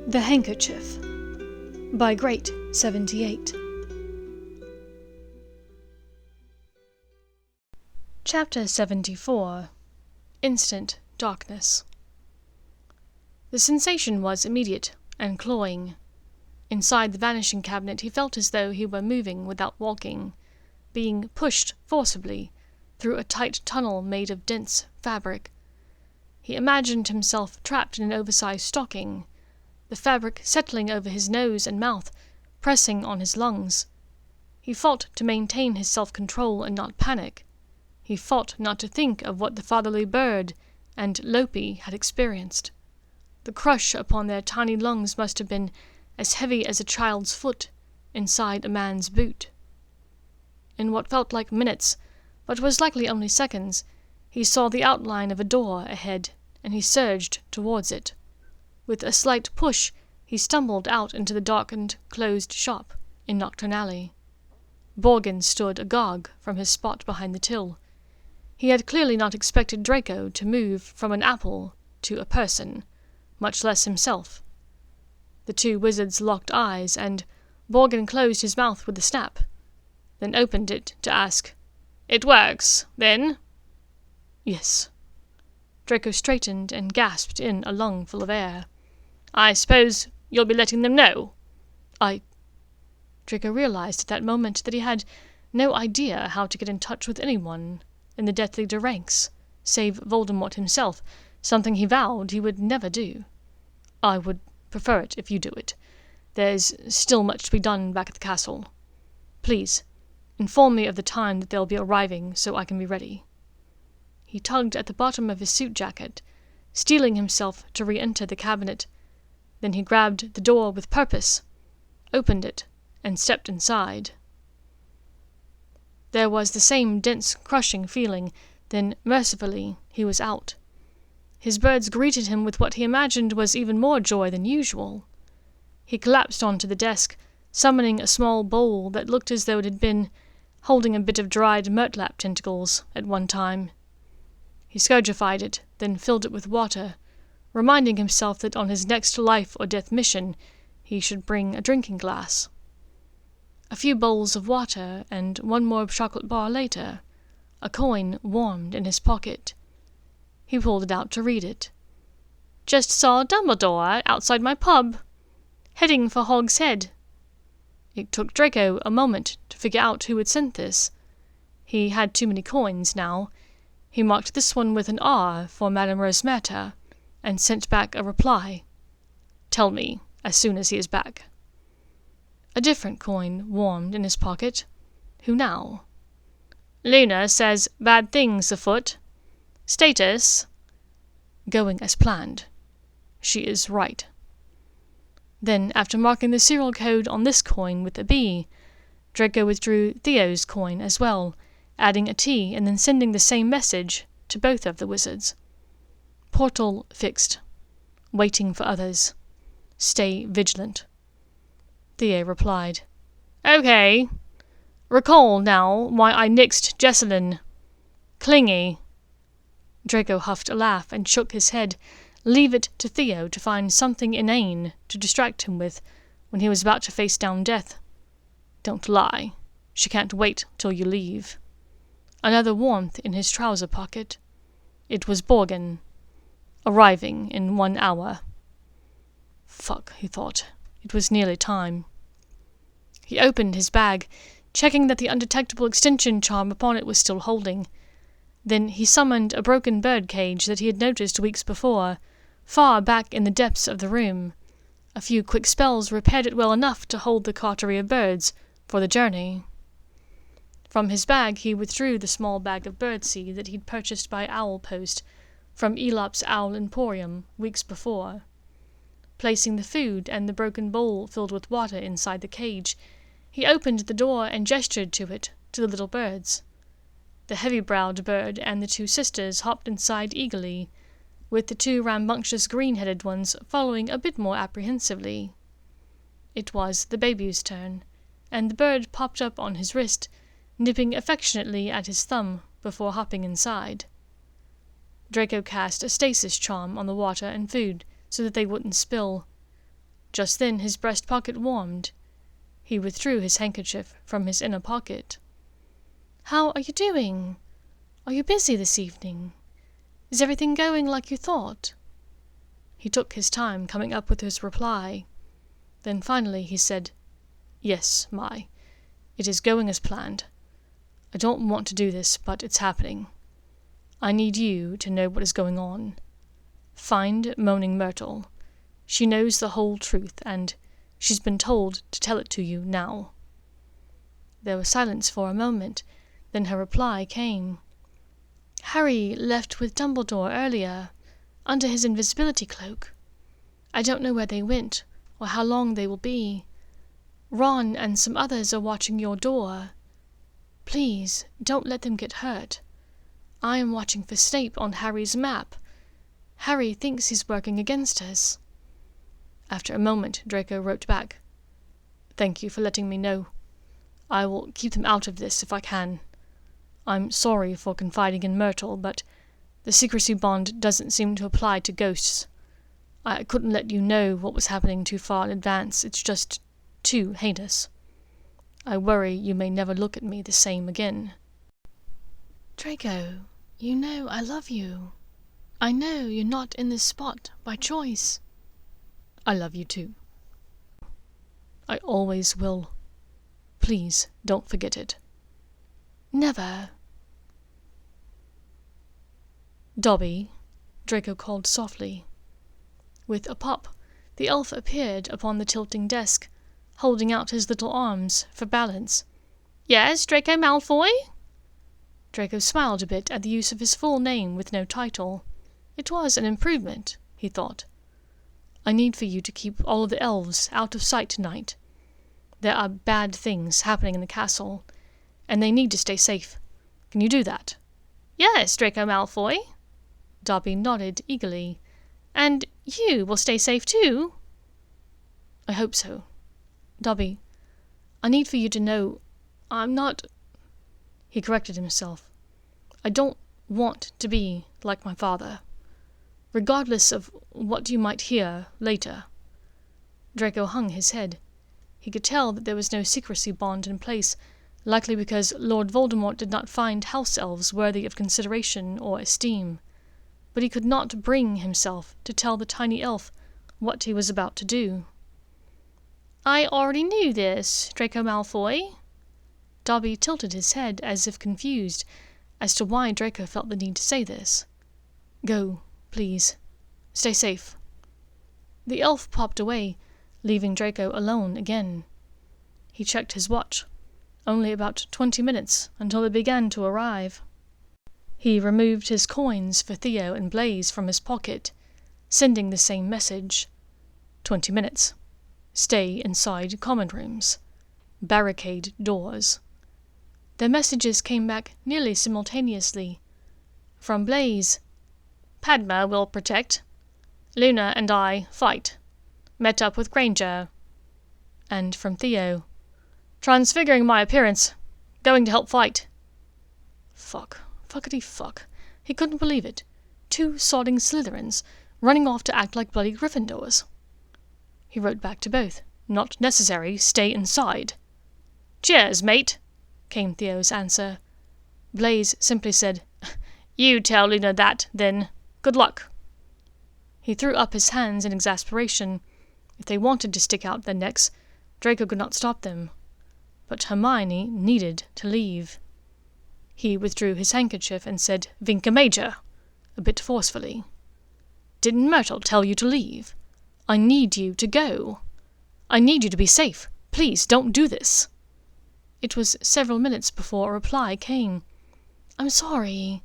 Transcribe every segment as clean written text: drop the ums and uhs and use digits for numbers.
The Handkerchief by Great 78. Chapter 74. Instant Darkness. The sensation was immediate and cloying. Inside the vanishing cabinet he felt as though he were moving without walking, being pushed forcibly through a tight tunnel made of dense fabric. He imagined himself trapped in an oversized stocking, the fabric settling over his nose and mouth, pressing on his lungs. He fought to maintain his self-control and not panic. He fought not to think of what the fatherly bird and Lopi had experienced. The crush upon their tiny lungs must have been as heavy as a child's foot inside a man's boot. In what felt like minutes, but was likely only seconds, he saw the outline of a door ahead, and he surged towards it. With a slight push, he stumbled out into the darkened, closed shop in Nocturne Alley. Borgin stood agog from his spot behind the till. He had clearly not expected Draco to move from an apple to a person, much less himself. The two wizards locked eyes, and Borgin closed his mouth with a snap, then opened it to ask, "It works, then?" "Yes." Draco straightened and gasped in a lungful of air. "I suppose you'll be letting them know?" Draco realized at that moment that he had no idea how to get in touch with anyone in the Deathly ranks, save Voldemort himself, something he vowed he would never do. "I would prefer it if you do it. There's still much to be done back at the castle. Please, inform me of the time that they'll be arriving so I can be ready." He tugged at the bottom of his suit jacket, steeling himself to re-enter the cabinet. Then he grabbed the door with purpose, opened it, and stepped inside. There was the same dense, crushing feeling, then mercifully he was out. His birds greeted him with what he imagined was even more joy than usual. He collapsed onto the desk, summoning a small bowl that looked as though it had been holding a bit of dried murtlap tentacles at one time. He scourgified it, then filled it with water, reminding himself that on his next life-or-death mission he should bring a drinking glass. A few bowls of water, and one more chocolate bar later, a coin warmed in his pocket. He pulled it out to read it. "Just saw Dumbledore outside my pub. Heading for Hog's Head." It took Draco a moment to figure out who had sent this. He had too many coins now. He marked this one with an R for Madame Rosmerta, and sent back a reply. "Tell me as soon as he is back." A different coin warmed in his pocket. Who now? "Luna says bad things afoot. Status?" "Going as planned. She is right." Then, after marking the serial code on this coin with a B, Draco withdrew Theo's coin as well, adding a T and then sending the same message to both of the wizards. "Portal fixed. Waiting for others. Stay vigilant." Theo replied, "Okay. Recall now why I nixed Jessalyn. Clingy." Draco huffed a laugh and shook his head, leave it to Theo to find something inane to distract him with when he was about to face down death. "Don't lie. She can't wait till you leave." Another warmth in his trouser pocket. It was Borgin. "Arriving in 1 hour." Fuck, he thought. It was nearly time. He opened his bag, checking that the undetectable extension charm upon it was still holding. Then he summoned a broken bird cage that he had noticed weeks before, far back in the depths of the room. A few quick spells repaired it well enough to hold the coterie of birds for the journey. From his bag he withdrew the small bag of birdseed that he'd purchased by owl post from Elop's Owl Emporium weeks before. Placing the food and the broken bowl filled with water inside the cage, he opened the door and gestured to the little birds. The heavy-browed bird and the two sisters hopped inside eagerly, with the two rambunctious green-headed ones following a bit more apprehensively. It was the baby's turn, and the bird popped up on his wrist, nipping affectionately at his thumb before hopping inside. Draco cast a stasis charm on the water and food so that they wouldn't spill. Just then his breast pocket warmed. He withdrew his handkerchief from his inner pocket. "How are you doing? Are you busy this evening? Is everything going like you thought?" He took his time coming up with his reply. Then finally he said, "Yes, Mai. It is going as planned. I don't want to do this, but it's happening. I need you to know what is going on. Find Moaning Myrtle. She knows the whole truth, and she's been told to tell it to you now." There was silence for a moment, then her reply came. "Harry left with Dumbledore earlier, under his invisibility cloak. I don't know where they went, or how long they will be. Ron and some others are watching your door. Please, don't let them get hurt. I am watching for Snape on Harry's map. Harry thinks he's working against us." After a moment, Draco wrote back, "Thank you for letting me know. I will keep them out of this if I can. I'm sorry for confiding in Myrtle, but the secrecy bond doesn't seem to apply to ghosts. I couldn't let you know what was happening too far in advance. It's just too heinous. I worry you may never look at me the same again." "Draco, you know I love you. I know you're not in this spot by choice." "I love you too. I always will. Please don't forget it." "Never." "Dobby," Draco called softly. With a pop, the elf appeared upon the tilting desk, holding out his little arms for balance. "Yes, Draco Malfoy?" Draco smiled a bit at the use of his full name with no title. It was an improvement, he thought. "I need for you to keep all of the elves out of sight tonight. There are bad things happening in the castle, and they need to stay safe. Can you do that?" "Yes, Draco Malfoy." Dobby nodded eagerly. "And you will stay safe too?" "I hope so. Dobby, I need for you to know I'm not—" He corrected himself. "I don't want to be like my father, regardless of what you might hear later." Draco hung his head. He could tell that there was no secrecy bond in place, likely because Lord Voldemort did not find house elves worthy of consideration or esteem. But he could not bring himself to tell the tiny elf what he was about to do. "I already knew this, Draco Malfoy." Dobby tilted his head as if confused as to why Draco felt the need to say this. "Go, please. Stay safe." The elf popped away, leaving Draco alone again. He checked his watch. Only about 20 minutes until they began to arrive. He removed his coins for Theo and Blaise from his pocket, sending the same message. 20 minutes. Stay inside common rooms. Barricade doors. Their messages came back nearly simultaneously. From Blaise, "Padma will protect. Luna and I fight. Met up with Granger." And from Theo, "Transfiguring my appearance. Going to help fight." Fuck. Fuckity fuck. He couldn't believe it. 2 sodding Slytherins running off to act like bloody Gryffindors. He wrote back to both. "Not necessary. Stay inside." "Cheers, mate," came Theo's answer. Blaise simply said, "You tell Luna that, then. Good luck." He threw up his hands in exasperation. If they wanted to stick out their necks, Draco could not stop them. But Hermione needed to leave. He withdrew his handkerchief and said, "Vinca Major," a bit forcefully. "Didn't Myrtle tell you to leave? I need you to go. I need you to be safe. Please don't do this." It was several minutes before a reply came. "I'm sorry.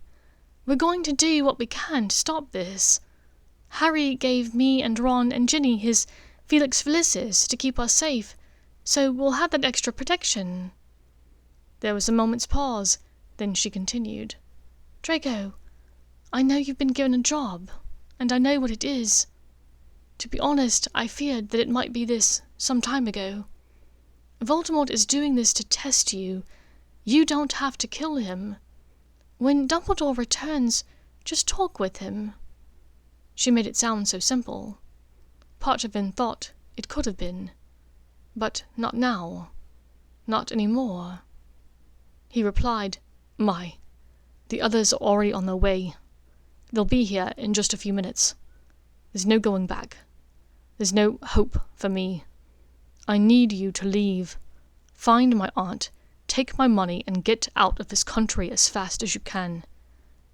We're going to do what we can to stop this. Harry gave me and Ron and Ginny his Felix Felicis to keep us safe, so we'll have that extra protection." There was a moment's pause, then she continued. "Draco, I know you've been given a job, and I know what it is. To be honest, I feared that it might be this some time ago. Voldemort is doing this to test you. You don't have to kill him. When Dumbledore returns, just talk with him." She made it sound so simple. Part of him thought It could have been. But not now. Not anymore. He replied, the others are already on their way. They'll be here in just a few minutes. There's no going back. There's no hope for me. I need you to leave. Find my aunt, take my money, and get out of this country as fast as you can.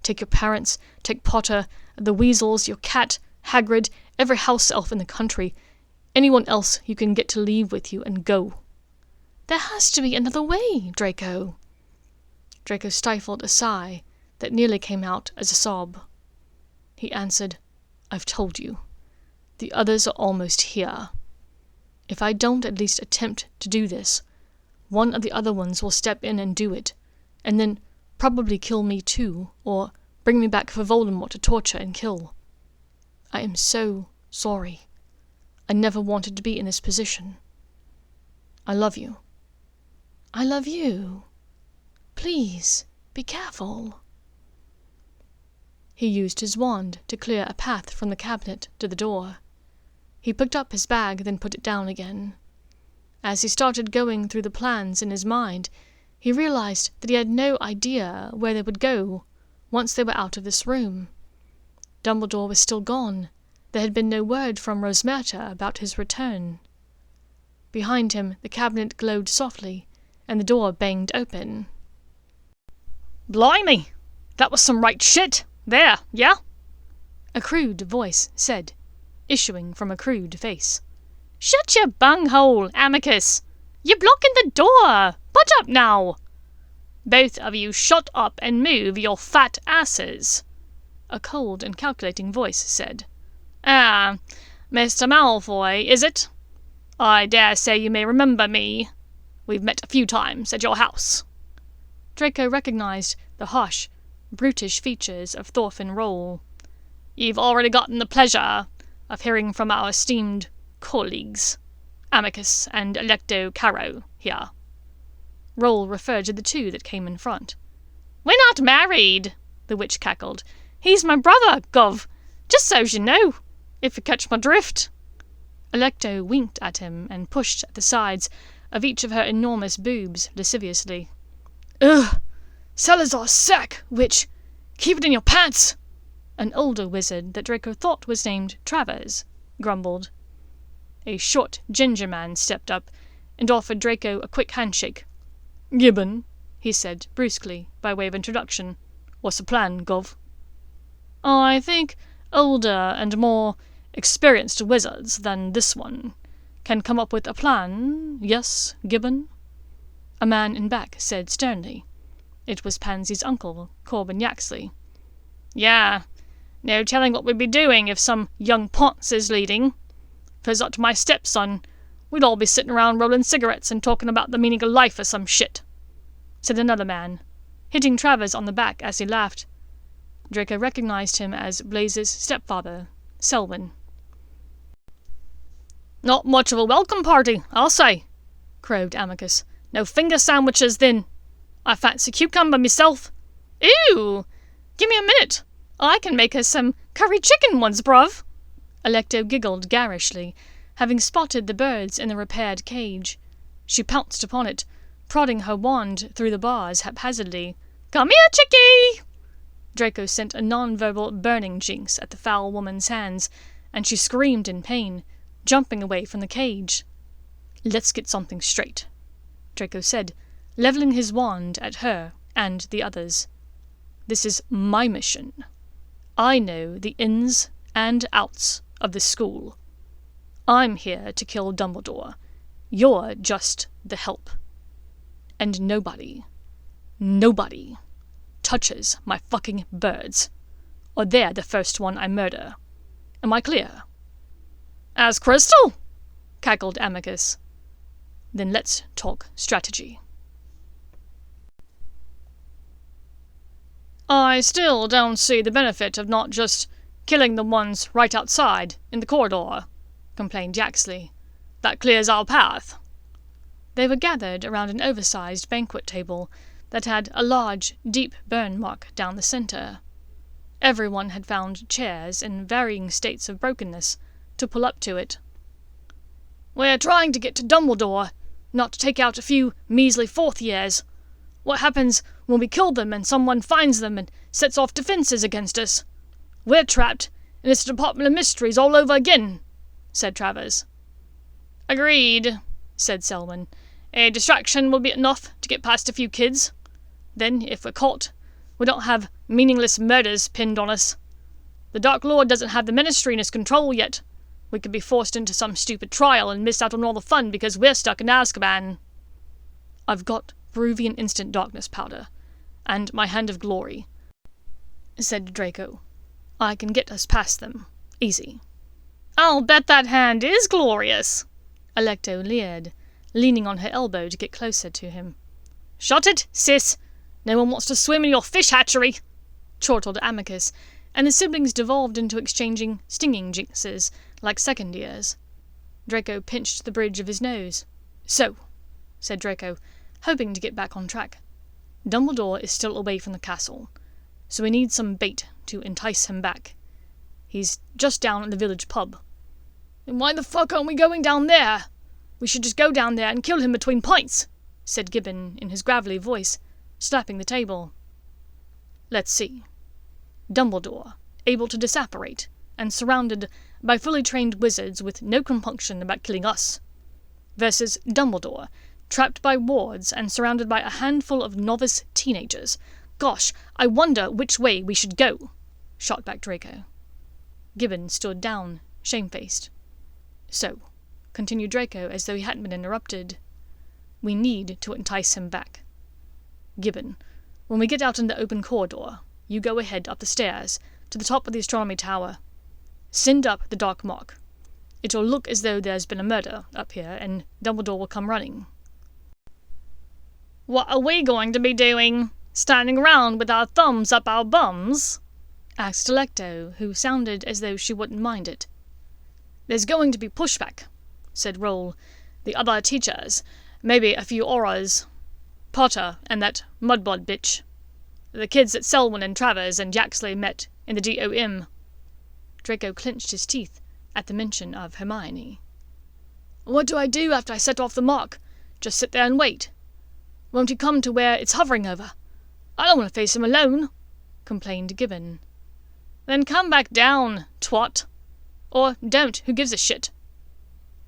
Take your parents, take Potter, the Weasels, your cat, Hagrid, every house elf in the country, anyone else you can get to leave with you, and go. There has to be another way, Draco. Draco stifled a sigh that nearly came out as a sob. He answered, I've told you. The others are almost here. If I don't at least attempt to do this, one of the other ones will step in and do it, and then probably kill me too, or bring me back for Voldemort to torture and kill. I am so sorry. I never wanted to be in this position. I love you. I love you. Please, be careful. He used his wand to clear a path from the cabinet to the door. He picked up his bag, then put it down again. As he started going through the plans in his mind, he realized that he had no idea where they would go once they were out of this room. Dumbledore was still gone. There had been no word from Rosmerta about his return. Behind him, the cabinet glowed softly, and the door banged open. Blimey! That was some right shit! There, yeah? A crude voice said, issuing from a crude face. Shut your bunghole, Amicus! You're blocking the door! Put up now! Both of you shut up and move your fat asses! A cold and calculating voice said. Ah, Mr. Malfoy, is it? I dare say you may remember me. We've met a few times at your house. Draco recognized the harsh, brutish features of Thorfinn Roll. You've already gotten the pleasure of hearing from our esteemed colleagues, Amicus and Electo Caro here. Roll referred to the two that came in front. We're not married, the witch cackled. He's my brother, Gov, just so's you know, if you catch my drift. Electo winked at him and pushed at the sides of each of her enormous boobs lasciviously. Ugh! Salazar's sack, witch! Keep it in your pants! An older wizard that Draco thought was named Travers grumbled. A short ginger man stepped up and offered Draco a quick handshake. Gibbon, he said brusquely, by way of introduction. What's the plan, Gov? I think older and more experienced wizards than this one can come up with a plan, yes, Gibbon? A man in back said sternly. It was Pansy's uncle, Corbin Yaxley. Yeah, no telling what we'd be doing if some young ponce is leading. If it was up to my stepson, we'd all be sitting around rolling cigarettes and talking about the meaning of life or some shit, said another man, hitting Travers on the back as he laughed. Draco recognized him as Blaze's stepfather, Selwyn. Not much of a welcome party, I'll say, crowed Amicus. No finger sandwiches, then. I fancy cucumber myself. Ew! Give me a minute. I can make us some curry chicken ones, bruv. Electo giggled garishly, having spotted the birds in the repaired cage. She pounced upon it, prodding her wand through the bars haphazardly. Come here, chickie! Draco sent a non-verbal burning jinx at the foul woman's hands, and she screamed in pain, jumping away from the cage. Let's get something straight, Draco said, leveling his wand at her and the others. This is my mission. I know the ins and outs of this school. I'm here to kill Dumbledore. You're just the help. And nobody touches my fucking birds, or they're the first one I murder. Am I clear? As crystal, cackled Amicus. Then let's talk strategy. I still don't see the benefit of not just killing the ones right outside, in the corridor, complained Yaxley. That clears our path. They were gathered around an oversized banquet table that had a large, deep burn mark down the center. Everyone had found chairs in varying states of brokenness to pull up to it. We're trying to get to Dumbledore, not to take out a few measly fourth years. What happens when we kill them and someone finds them and sets off defences against us? We're trapped, and it's a Department of Mysteries all over again," said Travers. "Agreed," said Selwyn. "A distraction will be enough to get past a few kids. Then, if we're caught, we don't have meaningless murders pinned on us. The Dark Lord doesn't have the Ministry in his control yet. We could be forced into some stupid trial and miss out on all the fun because we're stuck in Azkaban." "I've got Peruvian instant darkness powder, and my hand of glory," said Draco. "I can get us past them. Easy." "I'll bet that hand is glorious," Alecto leered, leaning on her elbow to get closer to him. "Shut it, sis! No one wants to swim in your fish hatchery," chortled Amicus, and the siblings devolved into exchanging stinging jinxes like second years. Draco pinched the bridge of his nose. "So," said Draco, hoping to get back on track. "Dumbledore is still away from the castle, so we need some bait to entice him back. He's just down at the village pub." "Then why the fuck aren't we going down there? We should just go down there and kill him between pints," said Gibbon in his gravelly voice, slapping the table. "Let's see. Dumbledore, able to disapparate, and surrounded by fully trained wizards with no compunction about killing us, versus Dumbledore, trapped by wards and surrounded by a handful of novice teenagers. Gosh, I wonder which way we should go," shot back Draco. Gibbon stood down, shamefaced. "So," continued Draco as though he hadn't been interrupted, "we need to entice him back. Gibbon, when we get out in the open corridor, you go ahead up the stairs to the top of the astronomy tower. Send up the dark mark. It'll look as though there's been a murder up here, and Dumbledore will come running." "What are we going to be doing? Standing around with our thumbs up our bums?" asked Alecto, who sounded as though she wouldn't mind it. "There's going to be pushback," said Roll. "The other teachers, maybe a few auras. Potter and that mudblood bitch. The kids that Selwyn and Travers and Yaxley met in the DOM. Draco clenched his teeth at the mention of Hermione. "What do I do after I set off the mark? Just sit there and wait? Won't he come to where it's hovering over? I don't want to face him alone," complained Gibbon. "Then come back down, twat. Or don't, who gives a shit?"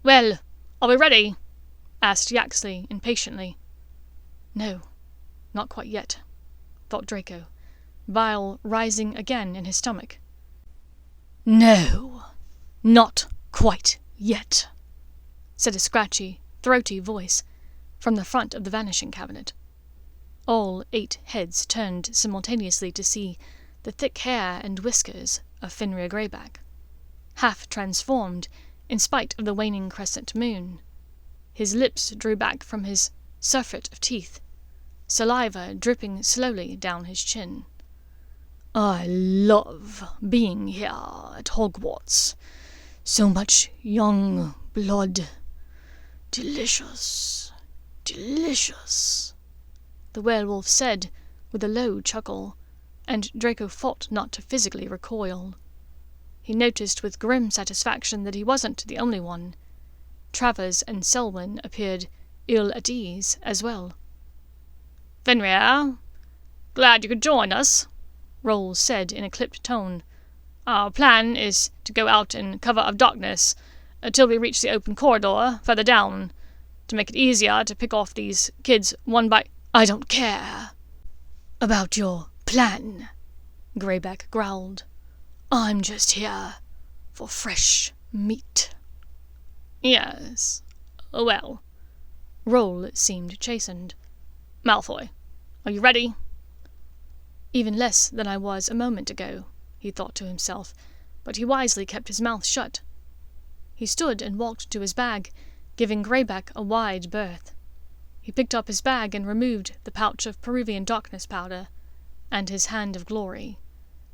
"Well, are we ready?" asked Yaxley impatiently. "No, not quite yet," thought Draco, bile rising again in his stomach. "No, not quite yet," said a scratchy, throaty voice from the front of the vanishing cabinet. All 8 heads turned simultaneously to see the thick hair and whiskers of Fenrir Greyback, half transformed in spite of the waning crescent moon. His lips drew back from his surfeit of teeth, saliva dripping slowly down his chin. "I love being here at Hogwarts. So much young blood. Delicious, delicious," the werewolf said with a low chuckle, and Draco fought not to physically recoil. He noticed with grim satisfaction that he wasn't the only one. Travers and Selwyn appeared ill at ease as well. "Fenrir, glad you could join us," Rolls said in a clipped tone. "Our plan is to go out in cover of darkness until we reach the open corridor further down, to make it easier to pick off these kids one by—" "I don't care about your plan," Greyback growled. "I'm just here for fresh meat." "Yes, well," Roll seemed chastened. "Malfoy, are you ready?" "Even less than I was a moment ago," he thought to himself, but he wisely kept his mouth shut. He stood and walked to his bag, giving Greyback a wide berth. He picked up his bag and removed the pouch of Peruvian darkness powder and his hand of glory,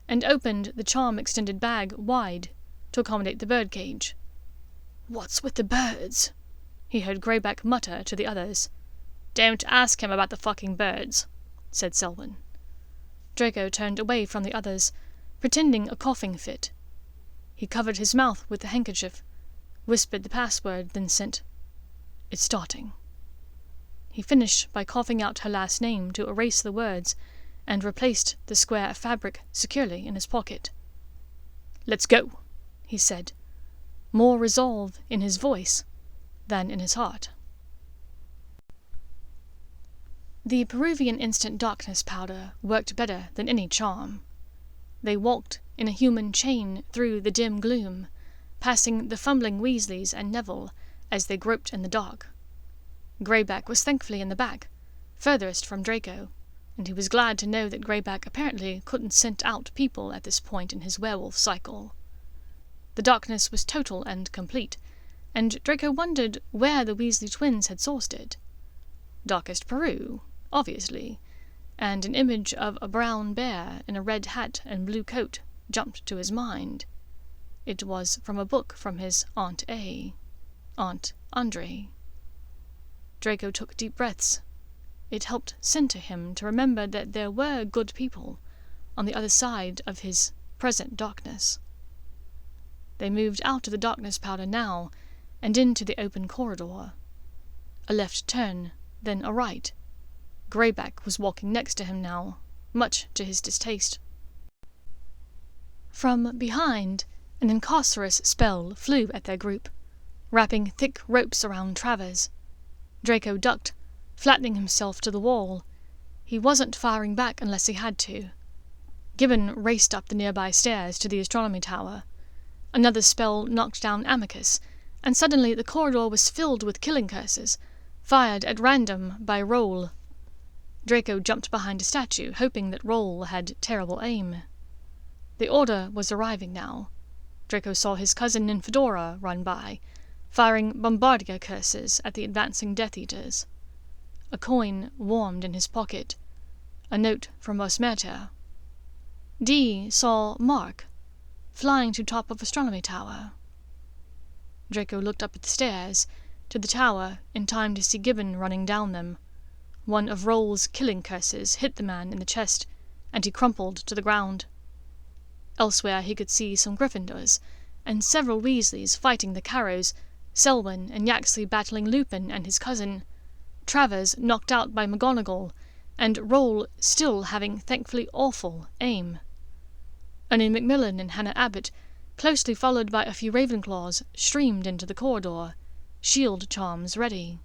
and opened the charm-extended bag wide to accommodate the birdcage. "What's with the birds?" he heard Greyback mutter to the others. "Don't ask him about the fucking birds," said Selwyn. Draco turned away from the others, pretending a coughing fit. He covered his mouth with the handkerchief, whispered the password, then sent, "It's starting." He finished by coughing out her last name to erase the words, and replaced the square of fabric securely in his pocket. "Let's go," he said, more resolve in his voice than in his heart. The Peruvian instant darkness powder worked better than any charm. They walked in a human chain through the dim gloom, passing the fumbling Weasleys and Neville as they groped in the dark. Greyback was thankfully in the back, furthest from Draco, and he was glad to know that Greyback apparently couldn't scent out people at this point in his werewolf cycle. The darkness was total and complete, and Draco wondered where the Weasley twins had sourced it. Darkest Peru, obviously, and an image of a brown bear in a red hat and blue coat jumped to his mind. It was from a book from his Aunt Andre. Draco took deep breaths. It helped center him to remember that there were good people on the other side of his present darkness. They moved out of the darkness powder now, and into the open corridor. A left turn, then a right. Greyback was walking next to him now, much to his distaste. From behind, an incarcerous spell flew at their group, wrapping thick ropes around Travers. Draco ducked, flattening himself to the wall. He wasn't firing back unless he had to. Gibbon raced up the nearby stairs to the astronomy tower. Another spell knocked down Amicus, and suddenly the corridor was filled with killing curses, fired at random by Roll. Draco jumped behind a statue, hoping that Roll had terrible aim. The Order was arriving now. Draco saw his cousin in Fedora run by, firing Bombardier curses at the advancing Death Eaters. A coin warmed in his pocket. A note from Osmerta. Dee saw Mark, flying to top of astronomy tower. Draco looked up at the stairs, to the tower, in time to see Gibbon running down them. One of Roll's killing curses hit the man in the chest, and he crumpled to the ground. Elsewhere he could see some Gryffindors, and several Weasleys fighting the Carrows, Selwyn and Yaxley battling Lupin and his cousin, Travers knocked out by McGonagall, and Roll still having thankfully awful aim. Only Macmillan and Hannah Abbott, closely followed by a few Ravenclaws, streamed into the corridor, shield charms ready.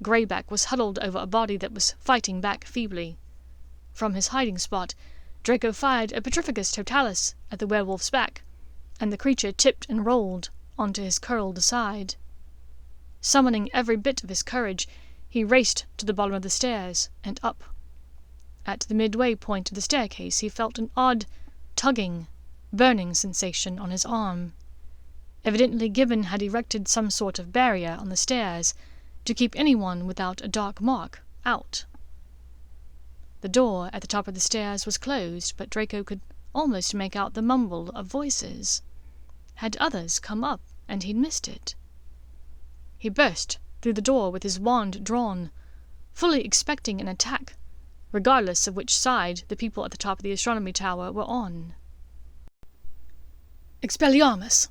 Greyback was huddled over a body that was fighting back feebly. From his hiding spot, Draco fired a Petrificus Totalis at the werewolf's back, and the creature tipped and rolled onto his curled side. Summoning every bit of his courage, he raced to the bottom of the stairs and up. At the midway point of the staircase he felt an odd, tugging, burning sensation on his arm. Evidently Gibbon had erected some sort of barrier on the stairs to keep anyone without a dark mark out. The door at the top of the stairs was closed, but Draco could almost make out the mumble of voices. Had others come up, and he'd missed it? He burst through the door with his wand drawn, fully expecting an attack, regardless of which side the people at the top of the astronomy tower were on. "Expelliarmus!"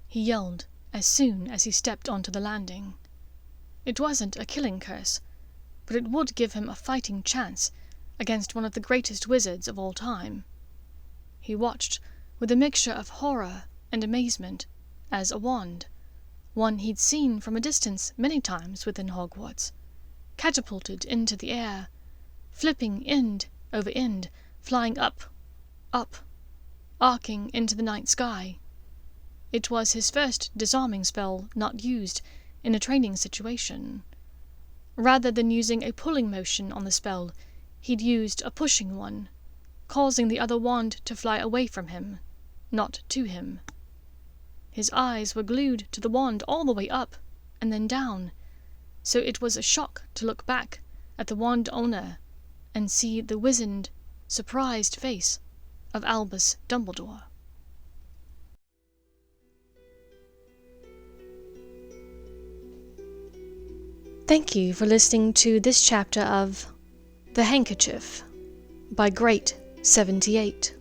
he yelled as soon as he stepped onto the landing. It wasn't a killing curse, but it would give him a fighting chance against one of the greatest wizards of all time. He watched with a mixture of horror and amazement as a wand, one he'd seen from a distance many times within Hogwarts, catapulted into the air, flipping end over end, flying up, arcing into the night sky. It was his first disarming spell not used in a training situation. Rather than using a pulling motion on the spell, he'd used a pushing one, causing the other wand to fly away from him, not to him. His eyes were glued to the wand all the way up and then down, so it was a shock to look back at the wand owner and see the wizened, surprised face of Albus Dumbledore. Thank you for listening to this chapter of The Handkerchief by Great 78.